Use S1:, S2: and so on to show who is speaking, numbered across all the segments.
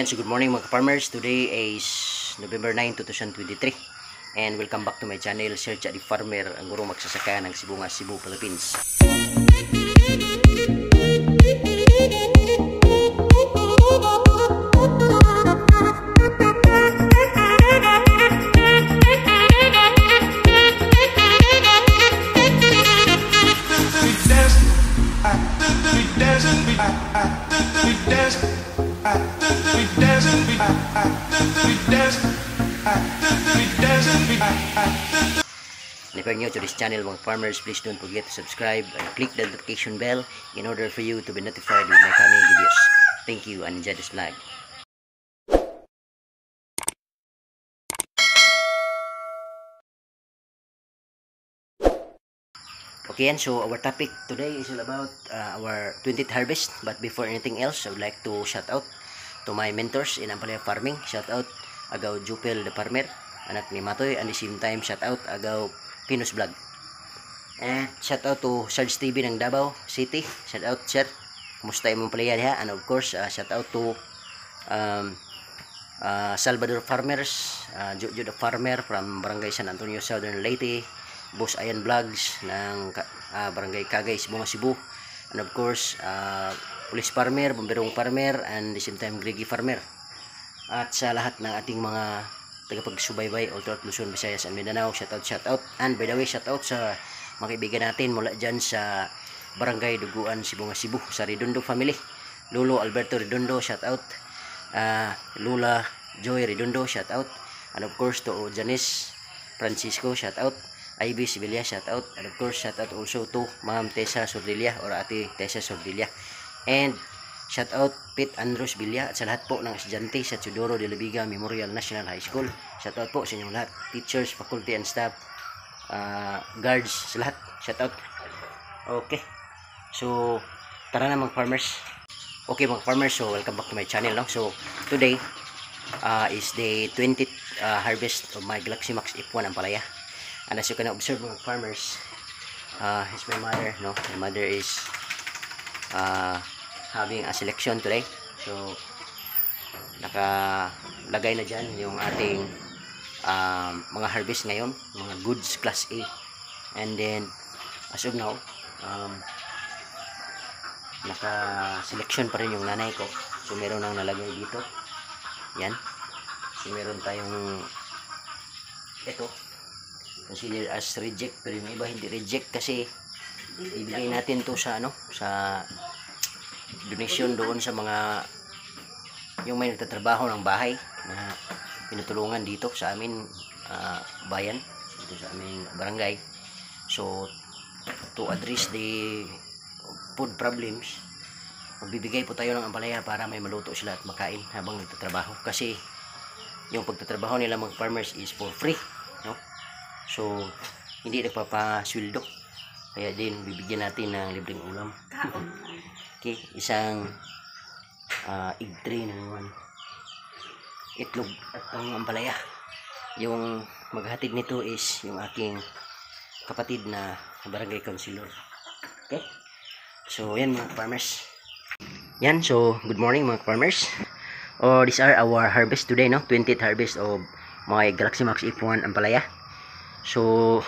S1: Yan, so good morning mga farmers. Today is November 9, 2023. And welcome back to my channel, Search at the Farmer, ang gurong magsasaka ng Sibungas, Cebu, Philippines. If you're new to this channel mga farmers, please don't forget to subscribe and click the notification bell in order for you to be notified with my coming videos. Thank you and enjoy this vlog. Okay, and so our topic today is all about our 20th harvest. But before anything else, I would like to shout out to my mentors in Ampalaya Farming. Shout out agaw Jupel the Farmer, anak ni Matoy, and the same time shout out agaw Pinus Vlog. And shout out to Sarge TV ng Davao City. Shout out sir, kumusta imong palaya diha? And of course shout out to Salvador Farmers, Jojo the Farmer from Barangay San Antonio, Southern Leyte, Boss Ayan Vlogs ng Barangay Cagay, Sibungas, Cebu, and of course Police Farmer, Bomberong Farmer, and the same time Gregi Farmer, at sa lahat ng ating mga tagapagsubaybay all throughout Luzon, Visayas, and Mindanao. Shout out. And by the way, shout out sa mga kaibigan natin mula dyan sa Barangay Duguan, Sibungas, Cebu, sa Redondo family. Lolo Alberto Redondo, shout out. Lula Joy Redondo, shout out. And of course to Janice Francisco, shout out. Ivy Sibilia, shout out. And of course shout out also to Ma'am Tessa Sordilia or Ate Tessa Sordilia. And shout out Pete Andros Villa at sa lahat po ng estudyante sa Teodoro de la Viga Memorial National High School. Shout out po sa inyong lahat, teachers, faculty and staff, guards, sa lahat. Shout out. Okay, so tara na mga farmers. Okay mga farmers, so welcome back to my channel, no? So today is the 20th harvest of my Galaxy Max F1 Ampalaya. And as you can observe mga farmers, is my mother, no? My mother is having a selection today. So nakalagay na dyan yung ating mga harvest ngayon, mga goods class A. And then as of now, naka-selection pa rin yung nanay ko. So meron nang nalagay dito. Yan. So meron tayong ito, consider as reject, pero yung iba hindi reject kasi ibigay natin to sa sa donation doon sa mga yung may nagtatrabaho ng bahay na pinutulungan dito sa amin bayan, dito sa amin barangay. So to address the food problems, magbibigay po tayo ng ampalaya para may maluto sila at makain habang nagtatrabaho, kasi yung pagtatrabaho nila mga farmers is for free, no? So hindi nagpapasweldo, kaya din bibigyan natin ng libreng ulam. Okay, isang egg tray na naman, itlog at ang ampalaya. Yung maghatid nito is yung aking kapatid na barangay councilor. Okay, so yan mga farmers. Yan, so good morning mga farmers. These are our harvest today, no? 20th harvest of my Galaxy Max F1 ampalaya. So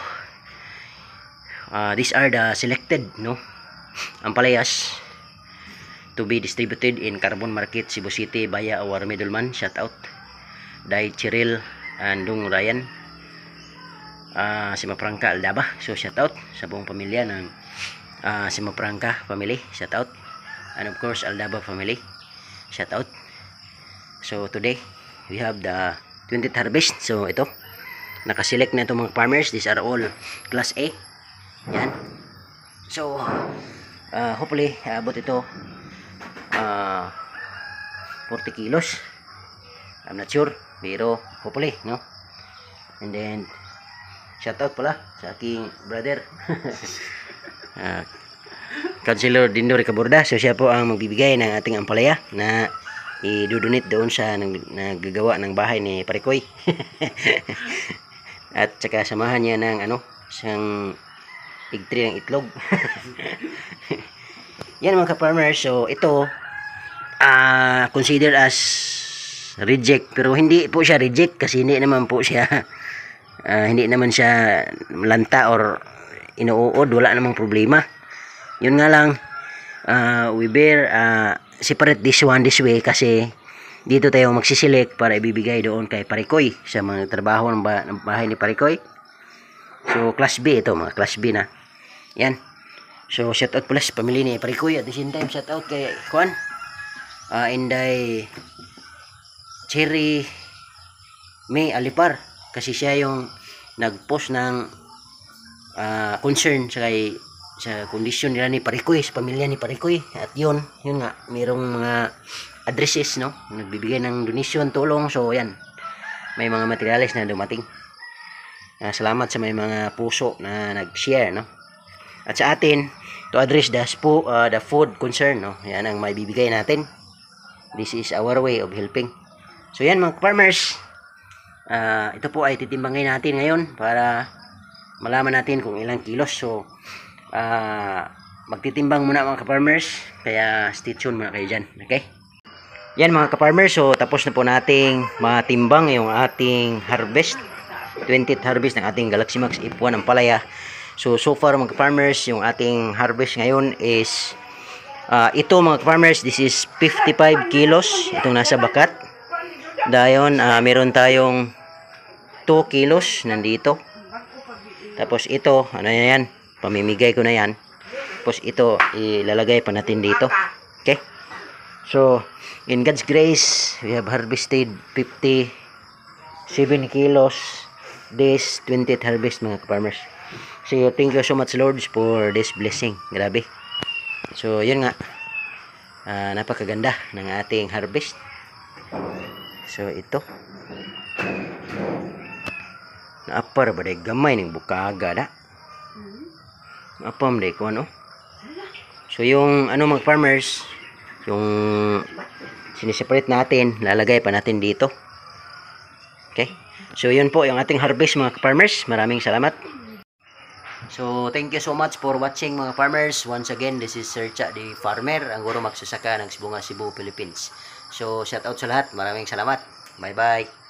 S1: these are the selected, no, ampalayas to be distributed in Carbon Market, Cebu City via our middleman. Shout out Day Chiril and Dung Ryan, Simapranca Aldaba. So shout out sa buong pamilya ng Simapranca family. Shout out. And of course Aldaba family. Shout out. So today we have the 20th harvest. So ito, nakaselect na ito mga farmers. These are all class A. Yan. So hopefully abot ito 40 kilos. I'm not sure, pero hopefully, no? And then shout out pala sa aking brother Councilor Dindo Ricaborda. So siya po ang magbibigay ng ating ampalaya na i-donate doon sa naggagawa ng bahay ni Parikoy. At saka samahan niya ng isang egg tray ng itlog. Yan mga ka-farmers. So ito consider as reject, pero hindi po siya reject kasi hindi naman po siya hindi naman siya lanta or inuud, wala namang problema. Yun nga lang, we bear separate this one this way kasi dito tayo magsiselect para ibibigay doon kay Parikoy sa mga trabaho ng bahay ni Parikoy. So class B ito, mga class B na yan. So shout out pala sa pamilya ni Parikoy, at the same time shout out kay Juan, Inday Cherry May Alipar, kasi siya yung nag-post ng concern sa kondisyon nila ni Parikoy, sa pamilya ni Parikoy. At yun nga, mayroong mga addresses, no, nagbibigay ng donation, tulong. So yan, may mga materials na dumating. Salamat sa may mga puso na nag-share, no. At sa atin to address the food concern, no, yan ang may bibigay natin. This is our way of helping. So yan mga farmers, ito po ay titimbangin natin ngayon para malaman natin kung ilang kilos. So magtitimbang muna mga ka-farmers, kaya stay tuned muna kayo dyan. Okay, yan mga ka-farmers, so tapos na po nating matimbang yung ating harvest, 20th harvest ng ating Galaxy Max F1 ang palaya. So far mga ka-farmers, yung ating harvest ngayon is ito mga ka-farmers, this is 55 kilos itong nasa bakat. Dayon meron tayong 2 kilos nandito. Tapos ito, ano yan, pamimigay ko na yan. Tapos ito, ilalagay pa natin dito. Okay? So, in God's grace, we have harvested 57 kilos this 20th harvest mga ka-farmers. So, thank you so much Lord for this blessing. Grabe. So, yun nga. Napakaganda ng ating harvest. So, ito. Naapar ba day gamay ng bukaga na? Apam day ko ano? So yung ano mga farmers, yung siniseparate natin, lalagay pa natin dito. Okay? So yun po yung ating harvest mga farmers. Maraming salamat. So thank you so much for watching mga farmers. Once again, this is Sir Cha the Farmer, ang guro magsasaka ng Sibunga, Cebu, Philippines. So shout out sa lahat. Maraming salamat. Bye bye.